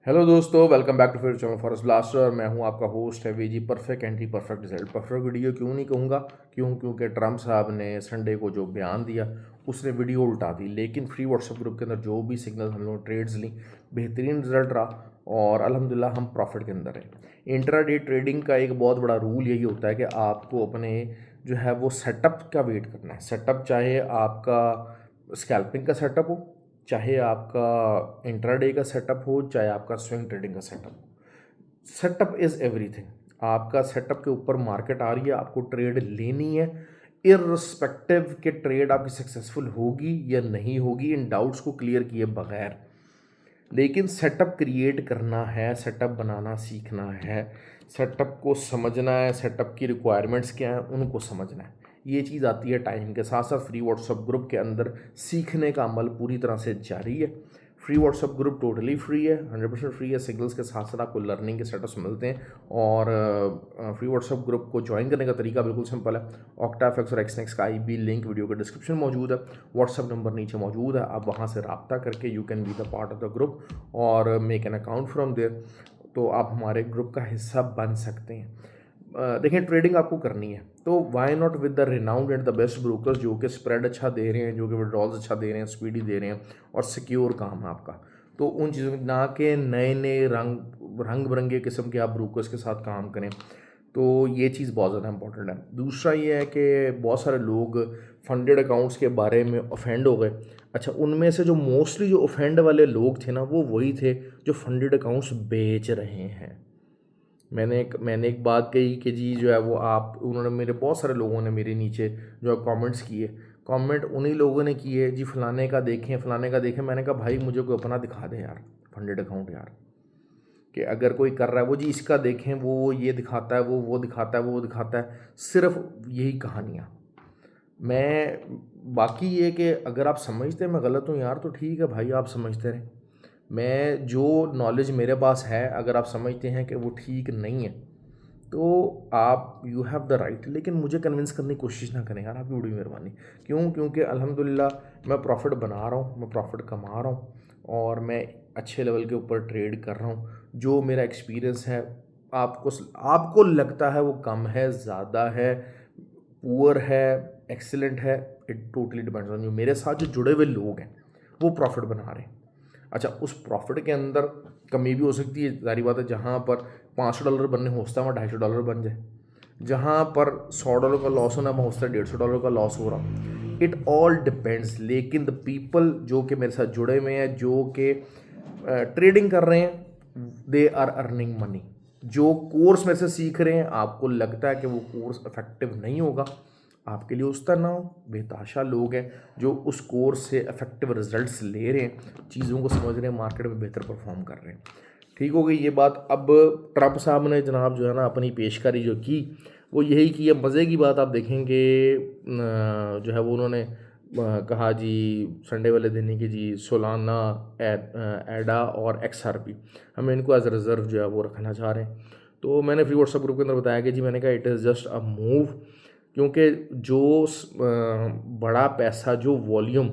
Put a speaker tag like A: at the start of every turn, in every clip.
A: Hello दोस्तों, welcome back to फिर channel Forex Blaster. मैं हूं आपका होस्ट है VG. Perfect entry perfect result. Perfect video क्यों नहीं कहूँगा, क्योंकि ट्रम्प साहब ने संडे को जो बयान दिया उसने वीडियो उल्टा दी। लेकिन फ्री व्हाट्सएप ग्रुप के अंदर जो भी सिग्नल हम लोग ट्रेड्स ली, बेहतरीन रिजल्ट रहा और अल्हम्दुलिल्लाह हम प्रॉफिट के अंदर हैं। इंट्राडे ट्रेडिंग का एक बहुत बड़ा रूल यही होता है कि आपको अपने जो है वो सेटअप का वेट करना है। सेटअप चाहे आपका स्कैल्पिंग का सेटअप हो, चाहे आपका इंट्राडे का सेटअप हो, चाहे आपका स्विंग ट्रेडिंग का सेटअप हो। Setup is everything. आपका सेटअप के ऊपर मार्केट आ रही है, आपको ट्रेड लेनी है। इररिस्पेक्टिव के ट्रेड आपकी सक्सेसफुल होगी या नहीं होगी, इन डाउट्स को क्लियर किए बगैर, लेकिन सेटअप क्रिएट करना है, सेटअप बनाना सीखना है, सेटअप को समझना है, सेटअप की रिक्वायरमेंट्स क्या हैं उनको समझना है। ये चीज़ आती है टाइम के साथ साथ। फ्री व्हाट्सएप ग्रुप के अंदर सीखने का अमल पूरी तरह से जारी है। Free WhatsApp group totally free है, 100% फ्री है। सिग्नल्स के साथ साथ आपको लर्निंग के सेटअप्स मिलते हैं। और फ्री व्हाट्सएप ग्रुप को ज्वाइन करने का तरीका बिल्कुल सिंपल है। ऑक्टाफेक्स और एक्सनेक्स का आईबी लिंक वीडियो के डिस्क्रिप्शन मौजूद है, व्हाट्सएप नंबर नीचे मौजूद है। आप वहाँ से रब्ता करके you can be the part of the group और make an account from there, तो आप हमारे ग्रुप का हिस्सा बन सकते हैं। देखिए, ट्रेडिंग आपको करनी है तो why not with the renowned and the best brokers जो कि स्प्रेड अच्छा दे रहे हैं, जो कि विड्रॉल्स अच्छा दे रहे हैं, स्पीडी दे रहे हैं और सिक्योर काम है आपका। तो उन चीज़ों ना के नए नए रंग बिरंगे किस्म के आप ब्रोकर्स के साथ काम करें, तो ये चीज़ बहुत ज़्यादा इंपॉर्टेंट है। दूसरा ये है कि बहुत सारे लोग फंडेड अकाउंट्स के बारे में ऑफेंड हो गए। अच्छा, उनमें से जो मोस्टली जो ऑफेंड वाले लोग थे ना, वो वही थे जो फंडेड अकाउंट्स बेच रहे हैं। मैंने एक बात कही कि जी जो है वो आप, उन्होंने मेरे बहुत सारे लोगों ने मेरे नीचे जो है कमेंट्स किए। कमेंट उन्हीं लोगों ने किए जी फलाने का देखें, फलाने का देखें। मैंने कहा भाई मुझे कोई अपना दिखा दे यार, फंडेड अकाउंट यार, कि अगर कोई कर रहा है वो जी इसका देखें, वो ये दिखाता है, वो दिखाता है, वो दिखाता है, सिर्फ यही कहानियाँ। मैं बाकी ये कि अगर आप समझते हैं मैं गलत हूँ यार, तो ठीक है भाई, आप समझते रहें। मैं जो नॉलेज मेरे पास है, अगर आप समझते हैं कि वो ठीक नहीं है, तो आप यू हैव द राइट, लेकिन मुझे कन्विंस करने की कोशिश ना करें यार, आपकी बड़ी मेहरबानी। क्यों? क्योंकि अल्हम्दुलिल्लाह मैं प्रॉफिट बना रहा हूँ, मैं प्रॉफिट कमा रहा हूँ और मैं अच्छे लेवल के ऊपर ट्रेड कर रहा हूँ। जो मेरा एक्सपीरियंस है, आपको आपको लगता है वो कम है, ज़्यादा है, पुअर है, एक्सीलेंट है, it totally depends on you. मेरे साथ जो जुड़े हुए लोग हैं वो प्रॉफिट बना रहे हैं। अच्छा, उस प्रॉफिट के अंदर कमी भी हो सकती है, जारी बात है। जहाँ पर $500 बनने हो सकता है वहाँ $250 बन जाए। जहाँ पर $100 का लॉस होना वहाँ हो सकता है $150 का लॉस हो रहा। It all depends. लेकिन द पीपल जो कि मेरे साथ जुड़े हुए हैं, जो कि ट्रेडिंग कर रहे हैं, दे आर अर्निंग मनी। जो कोर्स में से सीख रहे हैं, आपको लगता है कि वो कोर्स इफेक्टिव नहीं होगा, आपके लिए उस तरह ना हो। बेताशा लोग हैं जो उस कोर्स से इफेक्टिव रिजल्ट्स ले रहे हैं, चीज़ों को समझ रहे हैं, मार्केट में बेहतर परफॉर्म कर रहे हैं। ठीक हो गई ये बात। अब ट्रम्प साहब ने जनाब जो है ना अपनी पेशकारी जो की, वो यही की है। मज़े की बात आप देखेंगे, जो है वो उन्होंने कहा जी संडे वाले दिन ही कि जी सोलाना एडा और XRP हमें इनको एज रिज़र्व जो है वो रखना चाह रहे हैं। तो मैंने फ्री व्हाट्सएप ग्रुप के अंदर बताया कि जी, मैंने कहा it is just a move, क्योंकि जो बड़ा पैसा, जो वॉल्यूम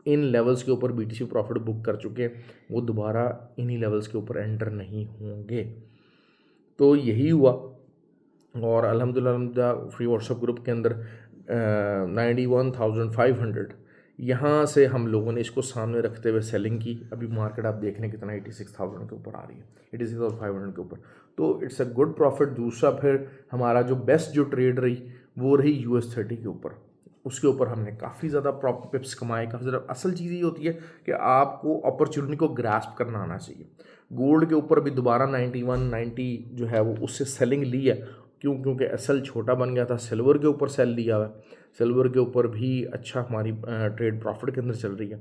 A: इन लेवल्स के ऊपर BTC प्रॉफिट बुक कर चुके हैं, वो दोबारा इन्हीं लेवल्स के ऊपर एंटर नहीं होंगे। तो यही हुआ और अल्हम्दुलिल्लाह फ्री व्हाट्सएप ग्रुप के अंदर 91,500 यहाँ से हम लोगों ने इसको सामने रखते हुए सेलिंग की। अभी मार्केट आप देख रहे हैं कितना 86,000 के ऊपर आ रही है, 86,500 के ऊपर। तो इट्स अ गुड प्रॉफिट। दूसरा फिर हमारा जो बेस्ट जो ट्रेड रही वो रही US30 के ऊपर। उसके ऊपर हमने काफ़ी ज़्यादा प्रॉफिट पिप्स कमाए, काफ़ी ज़्यादा। असल चीज़ ये होती है कि आपको अपॉर्चुनिटी को ग्रास्प करना आना चाहिए। गोल्ड के ऊपर भी दोबारा 91-90 जो है वो उससे सेलिंग ली है। क्योंकि एसएल छोटा बन गया था। सिल्वर के ऊपर सेल लिया हुआ है। सिल्वर के ऊपर भी अच्छा हमारी ट्रेड प्रॉफिट के अंदर चल रही है।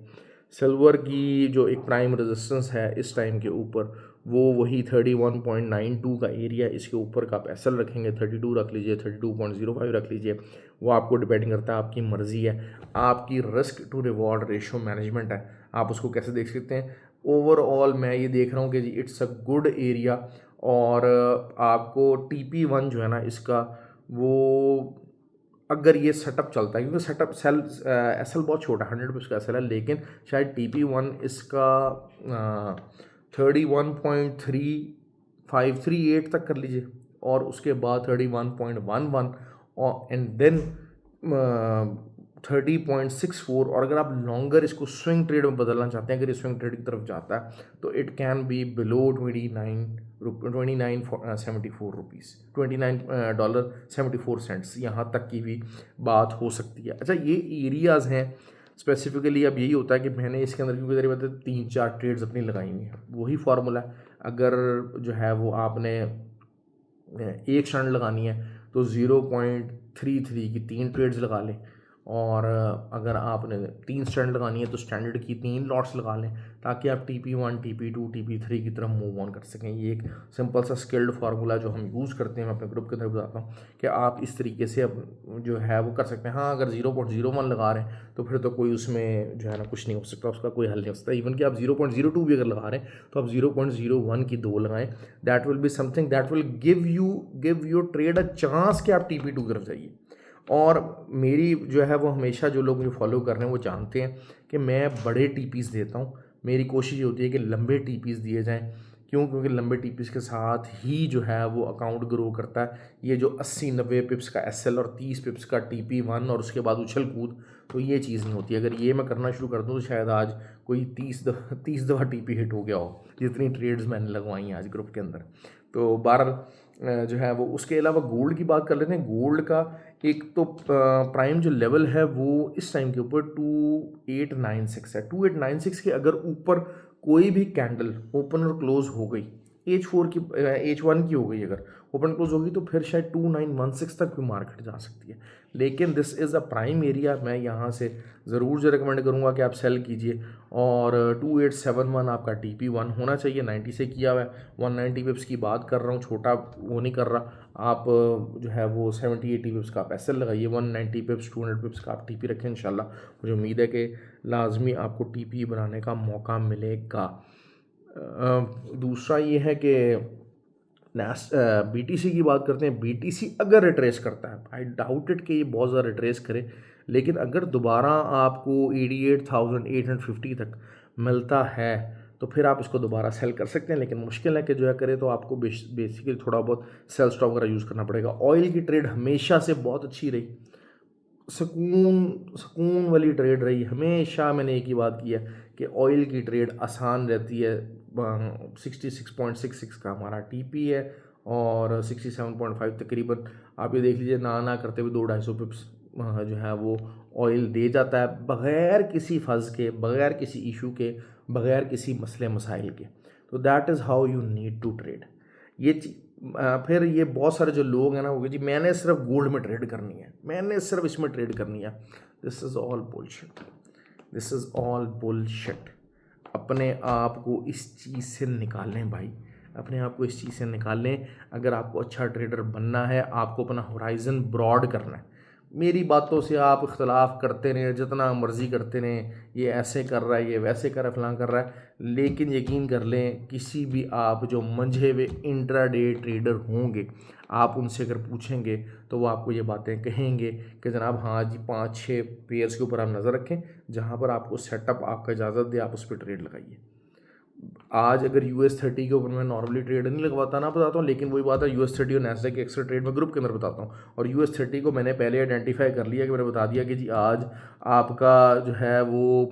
A: सिल्वर की जो एक प्राइम रेजिस्टेंस है इस टाइम के ऊपर, वो वही 31.92 का एरिया। इसके ऊपर का आप एसएल रखेंगे, 32 रख लीजिए, 32.05 रख लीजिए, वो आपको डिपेंडिंग करता है, आपकी मर्ज़ी है। आपकी risk to reward ratio management है, आप उसको कैसे देख सकते हैं। ओवरऑल मैं ये देख रहा हूँ कि जी इट्स अ गुड एरिया। और आपको TP1 जो है ना इसका, वो अगर ये सेटअप चलता है, क्योंकि सेटअप सेल एसएल बहुत छोटा 100 रुपीज़ का एसएल है, लेकिन शायद TP1 इसका 31.3538 तक कर लीजिए, और उसके बाद 31.11, और एंड देन 30.64। और अगर आप लॉन्गर इसको स्विंग ट्रेड में बदलना चाहते हैं, अगर ये स्विंग ट्रेड की तरफ जाता है तो it can be below 29.74 rupees, $29.74 यहाँ तक की भी बात हो सकती है। अच्छा, ये एरियाज़ हैं स्पेसिफिकली। अब यही होता है कि मैंने इसके अंदर, क्योंकि मेरे बताए 3-4 ट्रेड्स अपनी लगाई हुई हैं, वही फार्मूला है। अगर जो है वो आपने एक शरण लगानी है तो 0.33 की 3 ट्रेड्स लगा लें, और अगर आपने 3 स्टैंड लगानी है तो स्टैंडर्ड की 3 लॉट्स लगा लें, ताकि आप TP1, TP2, TP3 की तरफ मूव ऑन कर सकें। ये एक सिंपल सा स्किल्ड फार्मूला जो हम यूज़ करते हैं, मैं अपने ग्रुप के अंदर बताता हूँ कि आप इस तरीके से अब जो है वो कर सकते हैं। हाँ, अगर 0.01 लगा रहे हैं तो फिर तो कोई उसमें जो है ना कुछ नहीं हो सकता, उसका कोई हल नहीं हो सकता। इवन कि आप 0.02 भी अगर लगा रहे हैं तो आप 0.01 की 2 लगाएं। That will be something that will give your trade a chance कि आप TP2 की तरफ जाइए। और मेरी जो है वो हमेशा, जो लोग मुझे फॉलो कर रहे हैं वो जानते हैं कि मैं बड़े टीपीस देता हूँ। मेरी कोशिश ये होती है कि लंबे टीपीस दिए जाएं। क्यों? क्योंकि लंबे टीपीस के साथ ही जो है वो अकाउंट ग्रो करता है। ये जो 80-90 पिप्स का SL और 30 पिप्स का TP1 और उसके बाद उछल कूद, तो ये चीज़ नहीं होती। अगर ये मैं करना शुरू कर दूँ तो शायद आज कोई 30 दफ़ा TP हिट हो गया हो, जितनी ट्रेड्स मैंने लगवाई हैं आज ग्रुप के अंदर। तो 12 जो है वो, उसके अलावा गोल्ड की बात कर लेते हैं। गोल्ड का एक तो प्राइम जो लेवल है वो इस टाइम के ऊपर 2896 है। 2896 के अगर ऊपर कोई भी कैंडल ओपन और क्लोज हो गई, H4 की, H1 की हो गई, अगर ओपन क्लोज होगी तो फिर शायद 2916 तक भी मार्केट जा सकती है। लेकिन this is a prime area. मैं यहाँ से ज़रूर जो रिकमेंड करूँगा कि आप सेल कीजिए। और 2871 आपका TP1 होना चाहिए। 90 से किया हुआ है, 190 पिप्स की बात कर रहा हूँ, छोटा वो नहीं कर रहा। आप जो है वो 70-80 पिप्स का आप SL लगाइए, 190 पिप्स 200 पिप्स का आप TP रखें। इंशाल्लाह मुझे उम्मीद है कि लाजमी आपको TP बनाने का मौका मिलेगा। दूसरा ये है कि BTC की बात करते हैं। BTC अगर रिट्रेस करता है, आई डाउट इट कि ये बहुत ज़्यादा रिट्रेस करे, लेकिन अगर दोबारा आपको 88,850 तक मिलता है तो फिर आप इसको दोबारा सेल कर सकते हैं। लेकिन मुश्किल है कि जो है करे, तो आपको बेसिकली थोड़ा बहुत सेल स्टॉप वगैरह यूज़ करना पड़ेगा। ऑयल की ट्रेड हमेशा से बहुत अच्छी रही, सुकून वाली ट्रेड रही। हमेशा मैंने एक ही बात की है कि ऑयल की ट्रेड आसान रहती है। 66.66 का हमारा TP है और 67.5 तकरीबन। आप ये देख लीजिए, ना करते हुए 200-250 पिप्स जो है वो ऑयल दे जाता है, बग़ैर किसी फर्ज के, बग़ैर किसी इशू के, बग़ैर किसी मसले मसाइल के। तो that is how you need to trade. ये फिर ये बहुत सारे जो लोग हैं ना, वो जी मैंने सिर्फ गोल्ड में ट्रेड करनी है, मैंने सिर्फ इसमें ट्रेड करनी है। This is all bullshit, this is all bullshit. अपने आप को इस चीज़ से निकालें भाई, अपने आप को इस चीज़ से निकाल लें। अगर आपको अच्छा ट्रेडर बनना है, आपको अपना होराइज़न ब्रॉड करना है। मेरी बातों से आप इख्तलाफ करते रहें, जितना मर्ज़ी करते रहें, ये ऐसे कर रहा है, ये वैसे कर रहा है, फलां कर रहा है, लेकिन यकीन कर लें, किसी भी आप जो मंझे हुए इंट्राडे ट्रेडर होंगे, आप उनसे अगर पूछेंगे तो वो आपको ये बातें कहेंगे कि जनाब हाँ जी, 5-6 पेयर्स के ऊपर आप नज़र रखें, जहाँ पर आपको सेटअप आपका इजाज़त दे, आप उस पर ट्रेड लगाइए। आज अगर US30 के ऊपर मैं नॉर्मली ट्रेड नहीं लगवाता, ना बताता हूँ, लेकिन वही बात है, US30 और नैस्डैक के एक्स्ट्रा ट्रेड में ग्रुप के अंदर बताता हूँ। और US30 को मैंने पहले आइडेंटिफाई कर लिया कि मैंने बता दिया कि जी आज आपका जो है वो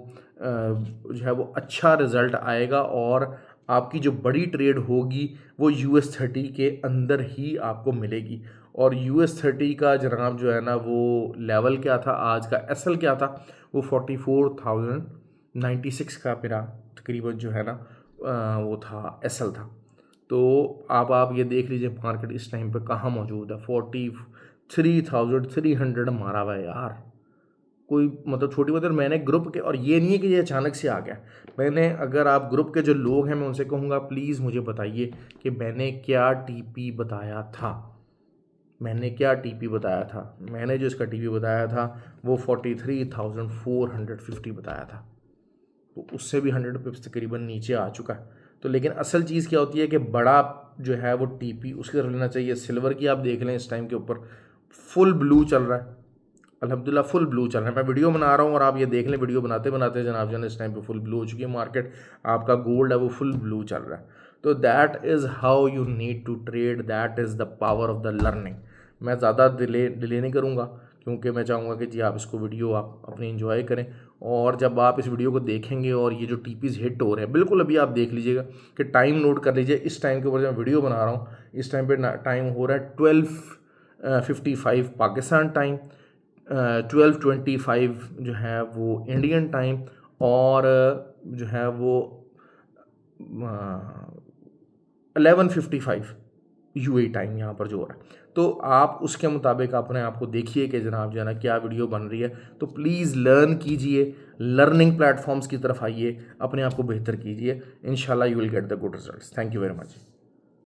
A: अच्छा रिज़ल्ट आएगा, और आपकी जो बड़ी ट्रेड होगी वो US30 के अंदर ही आपको मिलेगी। और US30 का जनाब जो है ना वो लेवल क्या था, आज का SL क्या था, वो 44,096 का मेरा तकरीबन जो है ना वो था, SL था। तो आप ये देख लीजिए मार्केट इस टाइम पे कहाँ मौजूद है, 43,300 मारा हुआ है यार। कोई मतलब छोटी बात है। मैंने ग्रुप के, और ये नहीं है कि ये अचानक से आ गया, मैंने, अगर आप ग्रुप के जो लोग हैं मैं उनसे कहूँगा प्लीज़ मुझे बताइए कि मैंने क्या TP बताया था, मैंने क्या TP बताया था। मैंने जो इसका TP बताया था वो 43,450 बताया था, तो उससे भी 100 पिप्स तकरीबन नीचे आ चुका है। तो लेकिन असल चीज़ क्या होती है कि बड़ा जो है वो TP उसके तरफ लेना चाहिए। सिल्वर की आप देख लें, इस टाइम के ऊपर फुल ब्लू चल रहा है, अल्हम्दुलिल्लाह फुल ब्लू चल रहा है। मैं वीडियो बना रहा हूँ और आप ये देख लें, वीडियो बनाते बनाते जनाब जान इस टाइम पे फुल ब्लू हो चुकी है मार्केट, आपका गोल्ड है वो फुल ब्लू चल रहा है। तो that is how you need to trade, that is the power of the learning. मैं ज़्यादा डिले नहीं करूँगा, क्योंकि मैं चाहूँगा कि जी आप इसको वीडियो आप अपनी एंजॉय करें। और जब आप इस वीडियो को देखेंगे और ये जो टीपीज़ हिट हो रहे हैं, बिल्कुल अभी आप देख लीजिएगा कि टाइम नोट कर लीजिए। इस टाइम के ऊपर जब मैं वीडियो बना रहा हूँ, इस टाइम पे टाइम हो रहा है 12:55 पाकिस्तान टाइम, 12:25 जो है वो इंडियन टाइम, और जो है वो 11:55 यूएई टाइम यहाँ पर जो हो रहा है। तो आप उसके मुताबिक अपने आप को देखिए कि जनाब जो है ना क्या वीडियो बन रही है। तो प्लीज़ लर्न कीजिए, लर्निंग प्लेटफॉर्म्स की तरफ आइए, अपने आप को बेहतर कीजिए। इंशाल्लाह you will get the good results. Thank you very much.